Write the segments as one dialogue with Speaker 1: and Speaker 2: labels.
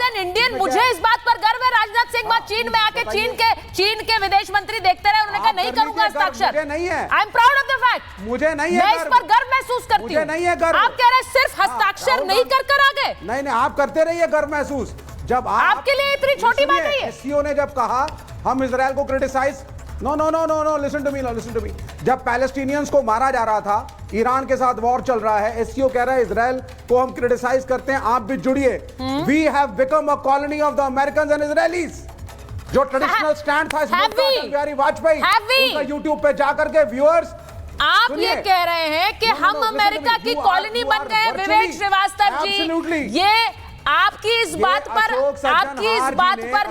Speaker 1: An Indian, मुझे इस बात पर गर्व है। राजनाथ सिंह वहां चीन में आके चीन के विदेश मंत्री देखते रहे, उन्होंने कहा नहीं करूंगा हस्ताक्षर।
Speaker 2: नहीं है,
Speaker 1: I am proud of the fact,
Speaker 2: मुझे नहीं है,
Speaker 1: मैं इस पर गर्व महसूस करती हूँ।
Speaker 2: नहीं है गर्व।
Speaker 1: आप कह रहे हैं सिर्फ हस्ताक्षर नहीं कर आ गए।
Speaker 2: नहीं, आप करते रहिए गर्व महसूस। जब
Speaker 1: आपके लिए इतनी छोटी बात है ये।
Speaker 2: एससीओ ने जब कहा हम इजराइल को criticize, no, listen to me. जब पैलेस्टीनियंस को मारा जा रहा था, ईरान के साथ वॉर चल रहा है, एससीओ कह रहा है इजराइल को हम क्रिटिसाइज करते हैं, आप भी जुड़िए। We have become a colony of the American and Israelis. जो ट्रेडिशनल स्टैंड था अटल बिहारी वाजपेयी, उनका यूट्यूब पे जाकर के व्यूअर्स,
Speaker 1: आप ये कह रहे हैं कि हम अमेरिका की कॉलोनी बन गए। विवेक श्रीवास्तव जी, ये आपकी इस बात पर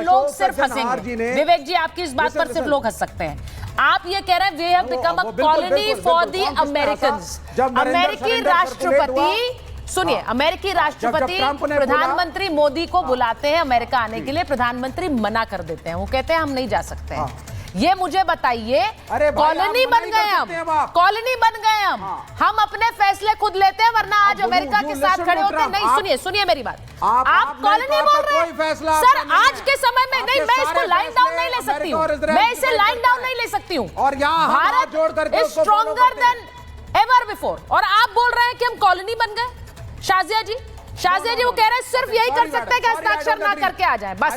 Speaker 1: लोग सिर्फ हंसेंगे। विवेक जी, आपकी इस बात पर सिर्फ लोग हंस सकते हैं। आप ये कह रहे हैं we have become a colony for the Americans. अमेरिकी राष्ट्रपति, सुनिए, अमेरिकी राष्ट्रपति प्रधानमंत्री मोदी को बुलाते हैं अमेरिका आने के लिए, प्रधानमंत्री मना कर देते हैं, वो कहते हैं हम नहीं जा सकते हैं। ये मुझे बताइए, कॉलोनी बन गए हम, हम अपने फैसले खुद लेते हैं, वरना आज अमेरिका के साथ खड़े होते नहीं। सुनिए मेरी बात, आप कॉलोनी बोल रहे हैं सर। आज के समय में नहीं, मैं इसको लाइन डाउन नहीं ले सकती हूँ, मैं इसे लाइन डाउन नहीं ले सकती हूँ।
Speaker 2: और
Speaker 1: Bharat is stronger than ever before, और आप बोल रहे हैं कि हम कॉलोनी बन गए। शाजिया जी, वो कह रहे हैं सिर्फ यही कर सकते हैं कि हस्ताक्षर ना करके आ जाए, बस।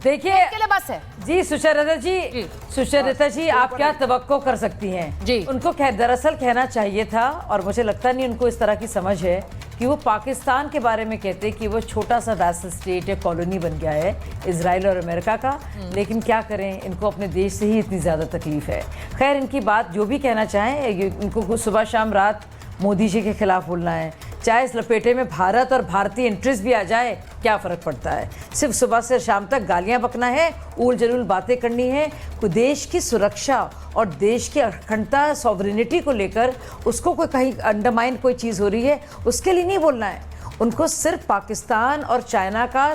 Speaker 3: देखिए
Speaker 1: के लिए बस है
Speaker 3: जी। सुचरिता जी, आप क्या तवक्को कर सकती हैं
Speaker 1: जी?
Speaker 3: उनको दरअसल कहना चाहिए था, और मुझे लगता नहीं उनको इस तरह की समझ है कि वो पाकिस्तान के बारे में कहते कि वो छोटा सा वैसल स्टेट या कॉलोनी बन गया है इजराइल और अमेरिका का। लेकिन क्या करें, इनको अपने देश से ही इतनी ज़्यादा तकलीफ है। खैर, इनकी बात जो भी कहना चाहें, इनको सुबह शाम रात मोदी जी के खिलाफ बोलना है, चाहे इस लपेटे में भारत और भारतीय इंटरेस्ट भी आ जाए, क्या फ़र्क पड़ता है। सिर्फ सुबह से शाम तक गालियां बकना है, ऊल जलूल बातें करनी है। कोई देश की सुरक्षा और देश की अखंडता, सॉवरेनिटी को लेकर उसको कोई कहीं अंडरमाइन कोई चीज़ हो रही है, उसके लिए नहीं बोलना है। उनको सिर्फ पाकिस्तान और चाइना का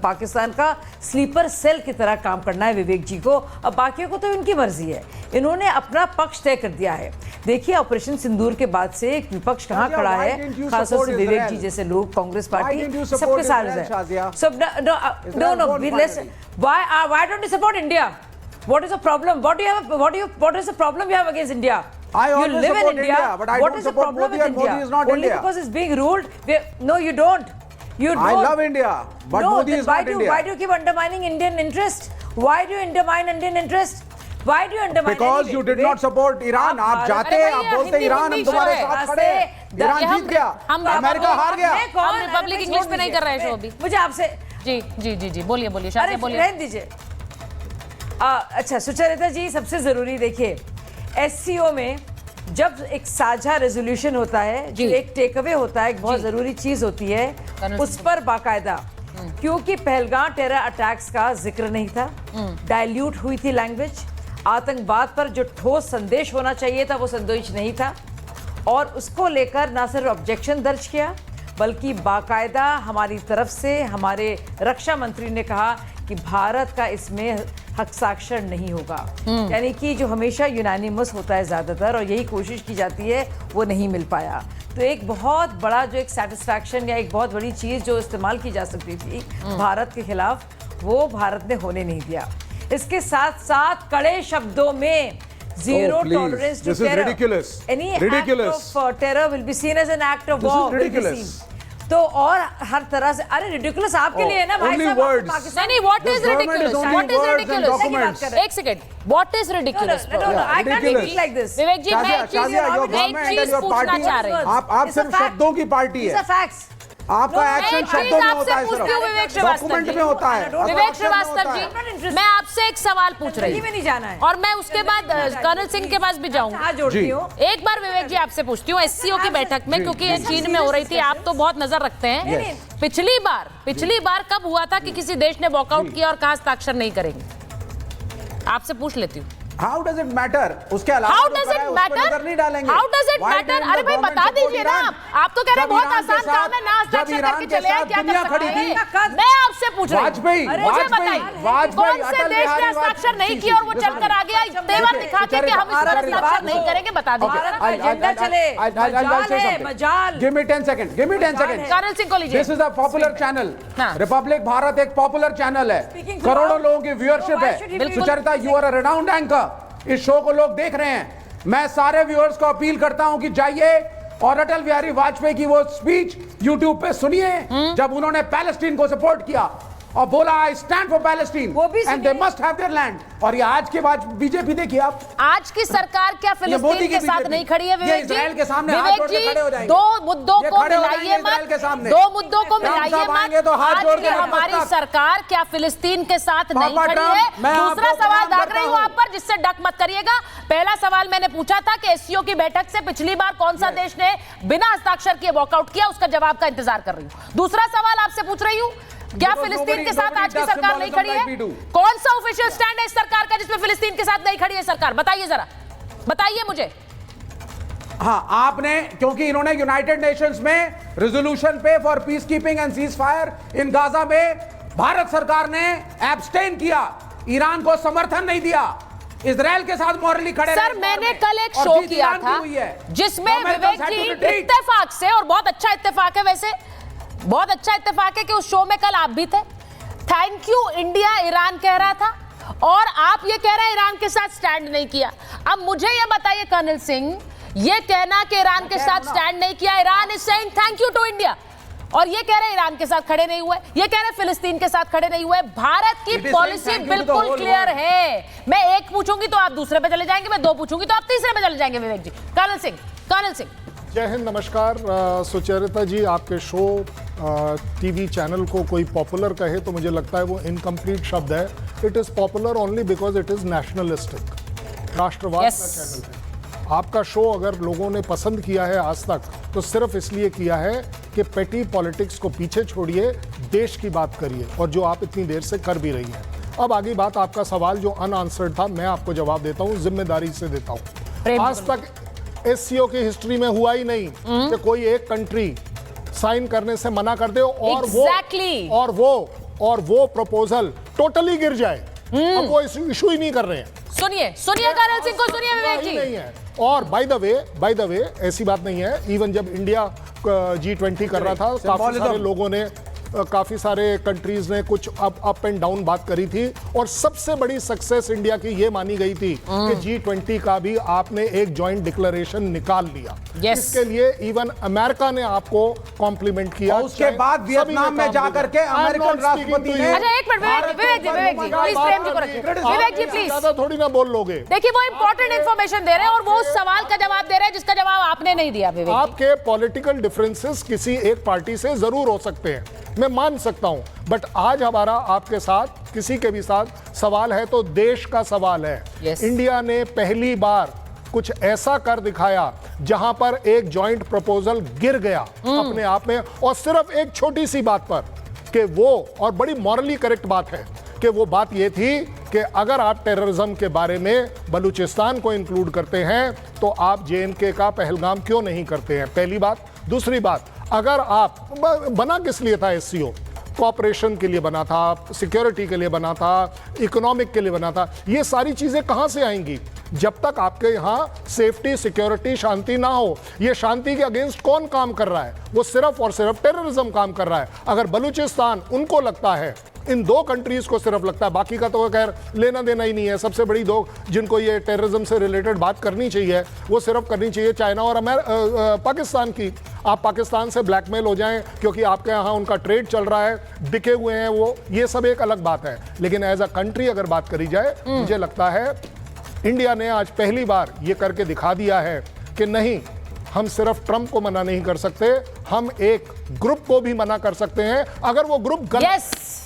Speaker 3: पाकिस्तान का स्लीपर सेल की तरह काम करना है विवेक जी को। अब बाकियों को तो उनकी मर्जी है, इन्होंने अपना पक्ष तय कर दिया है। देखिए, ऑपरेशन सिंदूर के बाद से विपक्ष कहाँ खड़ा है, खासतौर से विवेक जी जैसे लोग, कांग्रेस पार्टी सबके साथ है। Why don't you support India? What is the problem? What is the problem you have against India? You live in India,
Speaker 2: but I
Speaker 3: what
Speaker 2: don't
Speaker 3: is the
Speaker 2: support
Speaker 3: problem
Speaker 2: Modi,
Speaker 3: with
Speaker 2: and
Speaker 3: India?
Speaker 2: Modi is not
Speaker 3: Only
Speaker 2: India.
Speaker 3: because it's being ruled. No, you don't.
Speaker 2: I love India, but
Speaker 3: no,
Speaker 2: Modi is not India.
Speaker 3: Why do you keep undermining Indian interest? Why do you undermine Indian interest? Why do you undermine?
Speaker 2: Because you did not support Iran. आप जाते, आप बोलते Iran हम तुम्हारे साथ खड़े हैं, Iran जीत गया, अमेरिका हार गया।
Speaker 1: हम रिपब्लिक इंग्लिश में नहीं कर रहे हैं शो अभी।
Speaker 3: मुझे आपसे
Speaker 1: जी बोलिए शायद बोलिए।
Speaker 3: रहने दीजिए। अच्छा, सुचरिता जी, सबसे जरूरी देखिए, एससीओ में जब एक साझा रेजोल्यूशन होता है, जो एक टेक अवे होता है, एक बहुत जरूरी चीज होती है, उस पर बाकायदा, क्योंकि पहलगाम टेरर अटैक्स का जिक्र नहीं था, डाइल्यूट हुई थी लैंग्वेज, आतंकवाद पर जो ठोस संदेश होना चाहिए था वो संदेश नहीं था, और उसको लेकर ना सिर्फ ऑब्जेक्शन दर्ज किया, बल्कि बाकायदा हमारी तरफ से हमारे रक्षा मंत्री ने कहा कि भारत का इसमें हस्ताक्षर नहीं होगा। यानी कि जो हमेशा यूनानिमस होता है ज़्यादातर, और यही कोशिश की जाती है, वो नहीं मिल पाया। तो एक बहुत बड़ा जो एक सेटिस्फैक्शन या एक बहुत बड़ी चीज़ जो इस्तेमाल की जा सकती थी भारत के खिलाफ, वो भारत ने होने नहीं दिया। इसके साथ साथ कड़े शब्दों में zero tolerance to terror. Any act of terror will be seen as an act of war. This is ridiculous. तो और हर तरह से, अरे रिडिकुलस आपके लिए है ना भाई साहब, पाकिस्तान।
Speaker 1: नहीं, what is ridiculous? एक second, what is ridiculous?
Speaker 3: I can't think like this.
Speaker 1: विवेक जी, मैं एक चीज पूछना चाह रही हूँ।
Speaker 2: आप सिर्फ शब्दों की पार्टी है, आपका एक्शन शब्दों में होता है, सिर्फ डॉक्यूमेंट में होता है।
Speaker 1: विवेक श्रीवास्तव जी, मैं आपसे एक सवाल पूछ रही हूँ,
Speaker 3: नहीं जाना है,
Speaker 1: और मैं उसके बाद कर्नल सिंह के पास भी जाऊंगी। एक बार विवेक जी आपसे पूछती हूँ, एससीओ की बैठक में, क्योंकि ये चीन में हो रही थी, आप तो बहुत नजर रखते हैं, पिछली बार कब हुआ था कि किसी देश ने वॉकआउट किया और कहा हस्ताक्षर नहीं करेंगे? आपसे पूछ लेती हूँ।
Speaker 2: How does it matter? उसके अलावा
Speaker 1: हाउ
Speaker 2: जो
Speaker 1: डज
Speaker 2: करा
Speaker 1: इट
Speaker 2: है, उस पर
Speaker 1: मैटर?
Speaker 2: नजर नहीं डालेंगे।
Speaker 1: How does it
Speaker 2: Why
Speaker 1: matter?
Speaker 2: didn't
Speaker 1: अरे
Speaker 2: the
Speaker 1: भाई
Speaker 2: government
Speaker 1: बता
Speaker 2: support
Speaker 1: दीजिए ना।
Speaker 2: Iran?
Speaker 1: आप तो कह रहे हैं
Speaker 2: जब
Speaker 1: बहुत
Speaker 2: ईरान के
Speaker 1: आसान काम है, ना
Speaker 2: साथ- जब
Speaker 1: हस्ताक्षर
Speaker 2: ईरान
Speaker 1: करके
Speaker 2: के
Speaker 1: चले आए,
Speaker 2: साथ
Speaker 1: क्या कर
Speaker 2: दुनिया
Speaker 1: सकते
Speaker 2: खड़ी थी।
Speaker 1: हैं? मैं आपसे पूछ रही हूं,
Speaker 2: वाजपेयी,
Speaker 1: मुझे
Speaker 2: वाजपेयी,
Speaker 1: बताइए
Speaker 2: वाजपेयी,
Speaker 1: कौन से
Speaker 2: अटल
Speaker 1: देश ने
Speaker 2: बिहारी
Speaker 1: हस्ताक्षर नहीं
Speaker 2: वाजपेयी।
Speaker 1: किया और वो चलकर आ गया तेवर दिखा के कि हम इस पर हस्ताक्षर नहीं करेंगे? बता दीजिए।
Speaker 3: भारत का एजेंडा चले, मजाल है, मजाल।
Speaker 2: Give me 10 seconds. Give me 10 seconds.
Speaker 1: Colonel Singh को लीजिए।
Speaker 2: This is a popular channel.
Speaker 1: हाँ।
Speaker 2: रिपब्लिक भारत एक पॉपुलर चैनल है,
Speaker 3: Speaking to
Speaker 2: करोड़ों
Speaker 3: us.
Speaker 2: लोगों की व्यूअरशिप
Speaker 3: Why
Speaker 2: है।
Speaker 3: should he be-
Speaker 2: Sucharita, you are a renowned anchor. इस शो को लोग देख रहे हैं। मैं सारे व्यूअर्स को अपील करता हूं कि जाइए और अटल बिहारी वाजपेयी की वो स्पीच यूट्यूब पे सुनिए जब उन्होंने पैलेस्टीन को सपोर्ट किया और बोला आई स्टैंड फॉर पैलेस्टीन
Speaker 3: वो भी
Speaker 2: and they must have their land. और ये आज के बाद बीजेपी देखिए आप,
Speaker 1: आज की सरकार क्या
Speaker 2: मोदी
Speaker 1: फिलिस्तीन
Speaker 2: की
Speaker 1: के साथ
Speaker 2: बीजेपी।
Speaker 1: नहीं खड़ी है?
Speaker 2: ये
Speaker 1: विवेक जी,
Speaker 2: इजराइल के सामने हाथ
Speaker 1: विवेक
Speaker 2: जोड़ के
Speaker 1: जी,
Speaker 2: खड़े हो जाएंगे।
Speaker 1: दो मुद्दों
Speaker 2: ये
Speaker 1: को
Speaker 2: खड़े हो
Speaker 1: मिलाइए
Speaker 2: जाएंगे इजराइल के
Speaker 1: मत,
Speaker 2: सामने।
Speaker 1: दो मुद्दों को
Speaker 2: ट्रम्प
Speaker 1: मिलाइए
Speaker 2: साहब आएंगे तो हाथ
Speaker 1: आज
Speaker 2: जोड़
Speaker 1: की
Speaker 2: के
Speaker 1: हमारी
Speaker 2: नमस्कार।
Speaker 1: सरकार क्या फिलिस्तीन के साथ नहीं
Speaker 2: पापा
Speaker 1: खड़ी
Speaker 2: ट्रम्प,
Speaker 1: है?
Speaker 2: मैं
Speaker 1: दूसरा
Speaker 2: आपको
Speaker 1: सवाल
Speaker 2: प्रणाम
Speaker 1: दाग रही हूं
Speaker 2: करता
Speaker 1: आप पर, जिससे डक मत करिएगा। पहला सवाल मैंने पूछा था कि एससीओ की बैठक से पिछली बार कौन सा देश ने बिना हस्ताक्षर किए वॉकआउट किया, उसका जवाब का इंतजार कर रही हूं। दूसरा सवाल आपसे पूछ रही हूं, क्या
Speaker 2: Because
Speaker 1: फिलिस्तीन के
Speaker 2: nobody
Speaker 1: साथ आज की
Speaker 2: does
Speaker 1: सरकार नहीं खड़ी
Speaker 2: symbolism like we
Speaker 1: है?
Speaker 2: do.
Speaker 1: कौन सा ऑफिशियल स्टैंड है इस सरकार का जिसमें फिलिस्तीन के साथ नहीं खड़ी है सरकार? बताइए जरा, बताइए मुझे।
Speaker 2: हाँ, आपने, क्योंकि इन्होंने यूनाइटेड नेशंस में रेजोल्यूशन पे for peace keeping and cease fire in Gaza में भारत सरकार ने एब्सटेन किया, ईरान को समर्थन नहीं दिया, इजराइल के साथ मॉरली खड़े रहे
Speaker 1: सर
Speaker 2: इस
Speaker 1: मैंने
Speaker 2: वार में।
Speaker 1: कल एक
Speaker 2: और
Speaker 1: शो
Speaker 2: जीत
Speaker 1: किया
Speaker 2: ईरान की
Speaker 1: था
Speaker 2: हुई है।
Speaker 1: जिसमें
Speaker 2: Americans
Speaker 1: Vivek
Speaker 2: had to
Speaker 1: ji
Speaker 2: retreat.
Speaker 1: इत्तेफाक से, और बहुत अच्छा इत्तेफाक है वैसे, बहुत अच्छा इत्तेफाक है कि उस शो में कल आप भी थे। थैंक यू इंडिया ईरान कह रहा था और आप ये कह रहे हैं ईरान के साथ स्टैंड नहीं किया। अब मुझे ये बताइए कर्नल सिंह, ये कहना कि ईरान के साथ स्टैंड नहीं किया, Iran is saying thank you to India, और ये कह रहे हैं ईरान के साथ खड़े नहीं हुए, ये कह रहे हैं फिलिस्तीन के साथ खड़े नहीं हुए। भारत की
Speaker 2: It is
Speaker 1: policy
Speaker 2: saying thank you to the
Speaker 1: बिल्कुल
Speaker 2: whole
Speaker 1: क्लियर
Speaker 2: world.
Speaker 1: है। मैं एक पूछूंगी तो आप दूसरे पे चले जाएंगे, मैं दो पूछूंगी तो आप तीसरे पे चले जाएंगे। विवेक जी, कर्नल सिंह, कर्नल सिंह।
Speaker 4: जय हिंद, नमस्कार। सुचरिता जी, आपके शो टीवी चैनल को कोई पॉपुलर कहे तो मुझे लगता है वो इनकम्प्लीट शब्द है। It is popular only because it is nationalistic, राष्ट्रवाद
Speaker 1: Yes.
Speaker 4: का चैनल है। आपका शो अगर लोगों ने पसंद किया है आज तक तो सिर्फ इसलिए किया है कि पेटी पॉलिटिक्स को पीछे छोड़िए, देश की बात करिए, और जो आप इतनी देर से कर भी रही हैं। अब आगे बात, आपका सवाल जो अनआंसर्ड था मैं आपको जवाब देता हूँ, जिम्मेदारी से देता हूँ। आज तक एससीओ की हिस्ट्री में हुआ ही नहीं कि कोई एक कंट्री साइन करने से मना कर दे और
Speaker 1: Exactly.
Speaker 4: वो प्रपोजल टोटली गिर जाए। अब वो इशू ही नहीं कर रहे हैं।
Speaker 1: सुनिए सुनिए कर्नल सिंह को, सुनिए विवेक
Speaker 4: ही
Speaker 1: जी।
Speaker 4: नहीं है। और बाय द वे ऐसी बात नहीं है, इवन जब इंडिया G20 कर रहा था, काफी सारे लोगों ने, काफी सारे कंट्रीज ने कुछ अप एंड डाउन बात करी थी, और सबसे बड़ी सक्सेस इंडिया की ये मानी गई थी कि G20 का भी आपने एक जॉइंट डिक्लेरेशन निकाल लिया।
Speaker 1: Yes.
Speaker 4: इसके लिए इवन अमेरिका ने आपको कॉम्प्लीमेंट किया।
Speaker 2: और उसके बाद वियतनाम में जाकर के अमेरिकन राष्ट्रपति ने,
Speaker 1: अच्छा एक minute Vivek ji, Vivek ji please Prem ji को रखिए। विवेक जी प्लीज,
Speaker 4: ज्यादा थोड़ी ना बोल लोगे।
Speaker 1: देखिए वो इंपॉर्टेंट इंफॉर्मेशन दे रहे हैं और वो उस सवाल का जवाब दे रहे हैं जिसका जवाब आपने नहीं दिया। विवेक जी,
Speaker 4: आपके पॉलिटिकल डिफरेंसेस किसी एक पार्टी से जरूर हो सकते हैं, मैं मान सकता हूं, बट आज हमारा आपके साथ, किसी के भी साथ सवाल है तो देश का सवाल है।
Speaker 1: Yes.
Speaker 4: इंडिया ने पहली बार कुछ ऐसा कर दिखाया जहां पर एक जॉइंट प्रपोजल गिर गया अपने आप में, और सिर्फ एक छोटी सी बात पर, कि वो, और बड़ी मॉरली करेक्ट बात है कि वो बात ये थी कि अगर आप टेररिज्म के बारे में बलूचिस्तान को इंक्लूड करते हैं तो आप JNK का पहलगाम क्यों नहीं करते हैं, पहली बात। दूसरी बात, अगर आप, बना किस लिए था SCO? कॉपरेशन के लिए बना था, सिक्योरिटी के लिए बना था, इकोनॉमिक के लिए बना था। ये सारी चीजें कहां से आएंगी जब तक आपके यहां सेफ्टी, सिक्योरिटी, शांति ना हो? ये शांति के अगेंस्ट कौन काम कर रहा है? वो सिर्फ और सिर्फ टेररिज्म काम कर रहा है। अगर बलूचिस्तान, उनको लगता है, इन दो कंट्रीज को सिर्फ लगता है, बाकी का तो खैर लेना देना ही नहीं है। सबसे बड़ी दो जिनको ये टेररिज्म से रिलेटेड बात करनी चाहिए वो सिर्फ करनी चाहिए चाइना और पाकिस्तान की। आप पाकिस्तान से ब्लैकमेल हो जाएं क्योंकि आपके यहाँ उनका ट्रेड चल रहा है, बिके हुए हैं वो, ये सब एक अलग बात है। लेकिन एज अ कंट्री अगर बात करी जाए, मुझे लगता है इंडिया ने आज पहली बार ये करके दिखा दिया है कि नहीं, हम सिर्फ ट्रंप को मना नहीं कर सकते, हम एक ग्रुप को भी मना कर सकते हैं अगर वो ग्रुप गलत
Speaker 1: Yes.